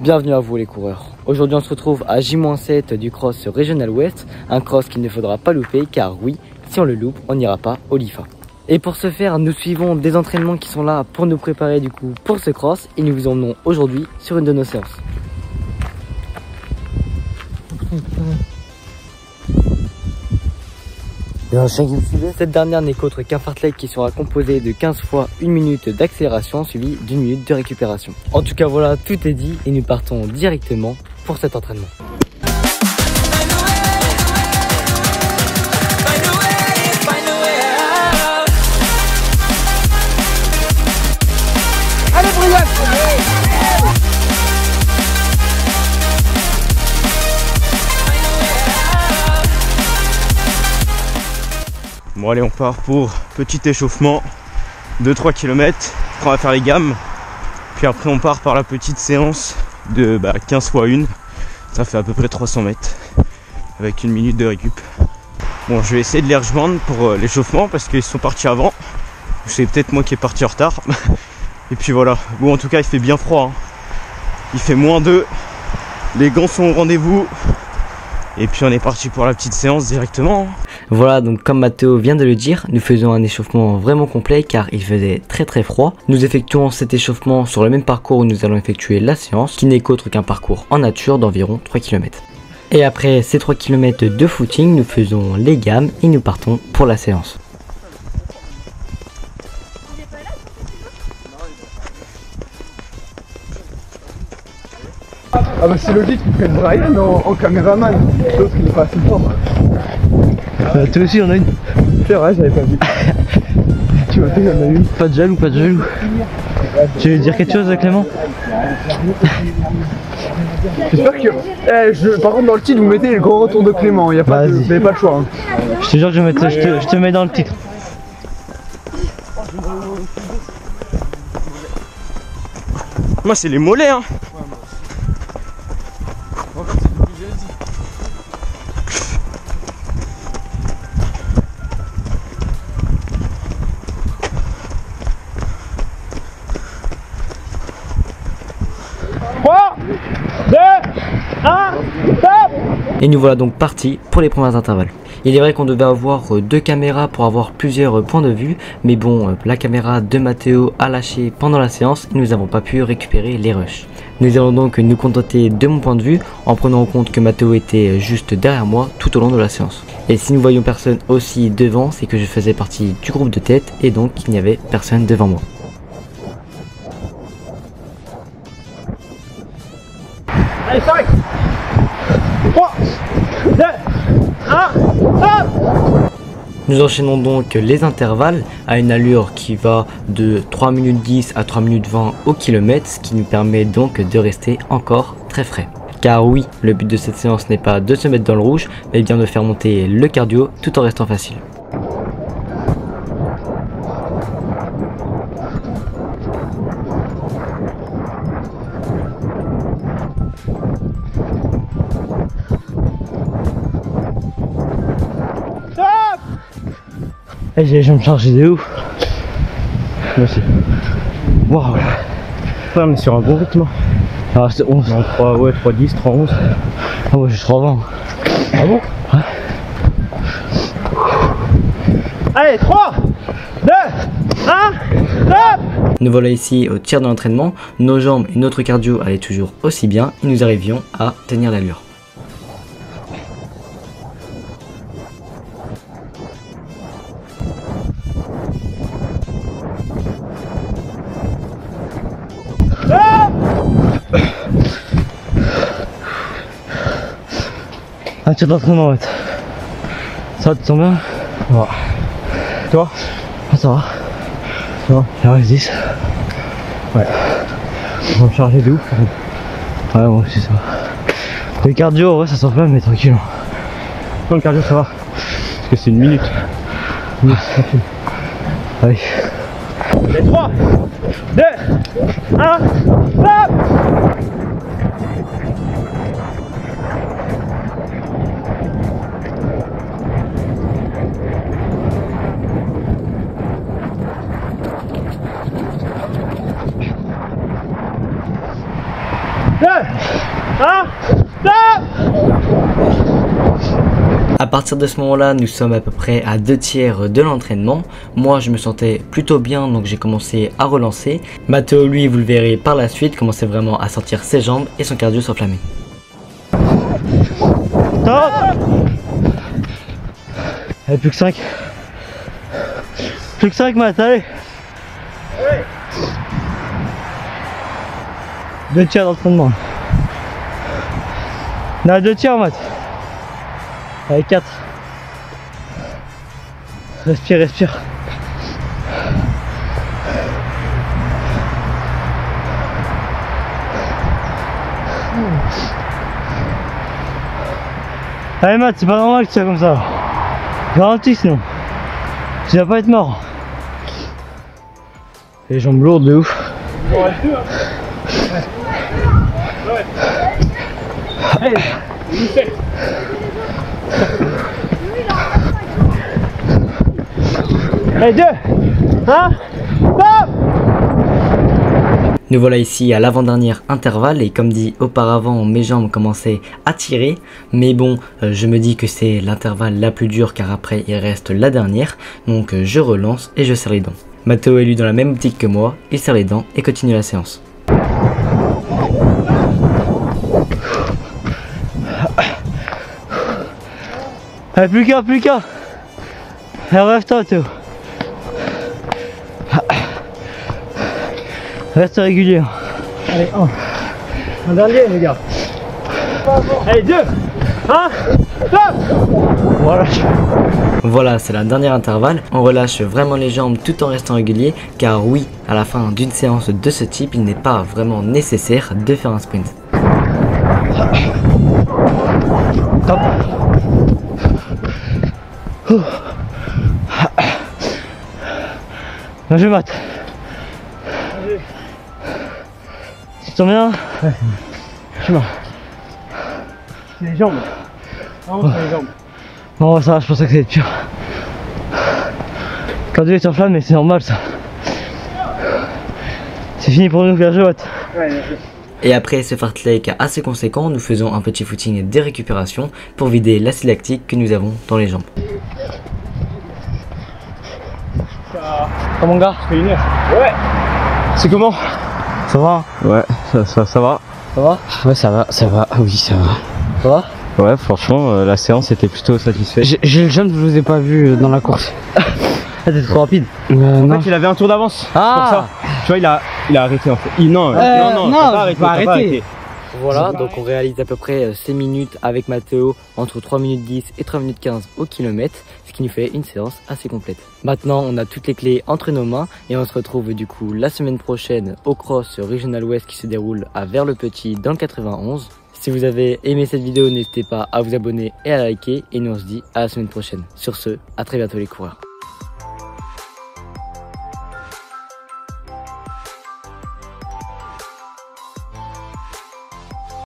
Bienvenue à vous les coureurs. Aujourd'hui on se retrouve à J-7 du cross Régional Ouest, un cross qu'il ne faudra pas louper car oui, si on le loupe, on n'ira pas au LIFA. Et pour ce faire, nous suivons des entraînements qui sont là pour nous préparer du coup pour ce cross et nous vous emmenons aujourd'hui sur une de nos séances. Cette dernière n'est qu'autre qu'un fartlek qui sera composé de 15 fois 1 minute d'accélération suivi d'1 minute de récupération. En tout cas voilà, tout est dit et nous partons directement pour cet entraînement. Allez Brian! Bon allez, on part pour petit échauffement de 3 km. Après on va faire les gammes. Puis après on part par la petite séance de 15 x 1. Ça fait à peu près 300 mètres. Avec 1 minute de récup. Bon, je vais essayer de les rejoindre pour l'échauffement parce qu'ils sont partis avant. C'est peut-être moi qui est parti en retard. Et puis voilà. Bon, en tout cas il fait bien froid, hein. Il fait -2. Les gants sont au rendez-vous. Et puis on est parti pour la petite séance directement. Voilà, donc comme Matteo vient de le dire, nous faisons un échauffement vraiment complet car il faisait très froid. Nous effectuons cet échauffement sur le même parcours où nous allons effectuer la séance, qui n'est qu'autre qu'un parcours en nature d'environ 3 km. Et après ces 3 km de footing, nous faisons les gammes et nous partons pour la séance. Ah bah c'est logique qu'ils prennent Brian en caméraman, chose qu'il n'est pas assez fort. Toi aussi on a une. C'est vrai, j'avais pas vu. Tu vois, il y en a une. Pas de jaloux, pas de jaloux. Tu veux dire quelque chose Clément? J'espère que... Par contre dans le titre vous mettez le grand retour de Clément, y a pas vous n'avez pas le choix. Hein. Je te jure que je te mets dans le titre. Moi c'est les mollets, hein. Et nous voilà donc partis pour les premiers intervalles. Il est vrai qu'on devait avoir 2 caméras pour avoir plusieurs points de vue, mais bon, la caméra de Matteo a lâché pendant la séance et nous n'avons pas pu récupérer les rushs. Nous allons donc nous contenter de mon point de vue en prenant en compte que Matteo était juste derrière moi tout au long de la séance. Et si nous voyons personne aussi devant, c'est que je faisais partie du groupe de tête et donc il n'y avait personne devant moi. Allez 5 3 2 1 hop. Nous enchaînons donc les intervalles à une allure qui va de 3 minutes 10 à 3 minutes 20 au kilomètre, ce qui nous permet donc de rester encore très frais. Car oui, le but de cette séance n'est pas de se mettre dans le rouge, mais bien de faire monter le cardio tout en restant facile. J'ai les jambes chargées de ouf. Moi aussi. Waouh. Ouais, on est sur un bon rythme. Ah c'est 11. Non, 3, ouais, 3-10, 3-11. Ah ouais, j'ai 3-20. Ah bon? Ouais. Allez 3 2 1 hop. Nous voilà ici au tiers de l'entraînement, nos jambes et notre cardio allaient toujours aussi bien et nous arrivions à tenir l'allure. Un tir d'entraînement ouais. Ça va, tu te sens bien? Ouais. Toi? Ah ça va. Ça va? Il en reste 10. Ouais. On va me charger de ouf. Ouais moi aussi ça va. Le cardio ouais ça sent pas mais tranquille. Non, le cardio ça va. Parce que c'est 1 minute. Tranquille. Allez. Et 3 2 1 hop. À partir de ce moment-là, nous sommes à peu près à 2/3 de l'entraînement. Moi, je me sentais plutôt bien, donc j'ai commencé à relancer. Matteo, lui, vous le verrez par la suite, commençait vraiment à sortir ses jambes et son cardio s'enflammait. Stop. Allez, plus que 5. Plus que 5, Matt, allez. 2/3 d'entraînement. Non, 2/3, Matt. Allez, 4. Respire, respire. Allez, Matt, c'est pas normal que tu sois comme ça. Garantis, sinon. Tu vas pas être mort. Les jambes lourdes de ouf. Allez, 2, 1, stop! Nous voilà ici à l'avant-dernier intervalle et comme dit auparavant, mes jambes commençaient à tirer. Mais bon, je me dis que c'est l'intervalle la plus dure car après il reste la dernière. Donc je relance et je serre les dents. Matteo est lui dans la même optique que moi, il serre les dents et continue la séance. Allez, plus qu'un, plus qu'un. Rêve-toi, Théo. Reste régulier. Allez, un dernier, les gars. Allez, 2, 1, stop. Voilà. Voilà, c'est la dernière intervalle. On relâche vraiment les jambes tout en restant régulier car oui, à la fin d'une séance de ce type, il n'est pas vraiment nécessaire de faire un sprint. Top. Bien joué, Matt. Tu te sens bien? Ouais. Je suis mort. C'est les jambes. Vraiment, c'est les jambes. Non, ça va, je pensais que c'était pire. Quand Dieu est en flamme, mais c'est normal ça. C'est fini pour nous, bien joué, Matt. Ouais, bien sûr. Et après ce fartlek assez conséquent, nous faisons un petit footing de récupération pour vider l'acide lactique que nous avons dans les jambes. Oh mon gars, Ça fait 1 heure. Ouais. c'est comment? Ça va? Ouais, ça va. Ça va? Ouais, ça va, oui, ça va. Ça va? Ouais, franchement, la séance était plutôt satisfaite. J'ai le jeune, je vous ai pas vu dans la course. Ah, t'es trop rapide. Non. Il avait un tour d'avance. Ah. C'est pour ça. Tu vois, il a arrêté en fait. Non, non, t'as pas arrêté. Voilà, donc on réalise à peu près 6 minutes avec Matteo, entre 3 minutes 10 et 3 minutes 15 au kilomètre, ce qui nous fait une séance assez complète. Maintenant, on a toutes les clés entre nos mains et on se retrouve du coup la semaine prochaine au Cross Regional West qui se déroule à Vers-le-Petit dans le 91. Si vous avez aimé cette vidéo, n'hésitez pas à vous abonner et à liker et nous on se dit à la semaine prochaine. Sur ce, à très bientôt les coureurs.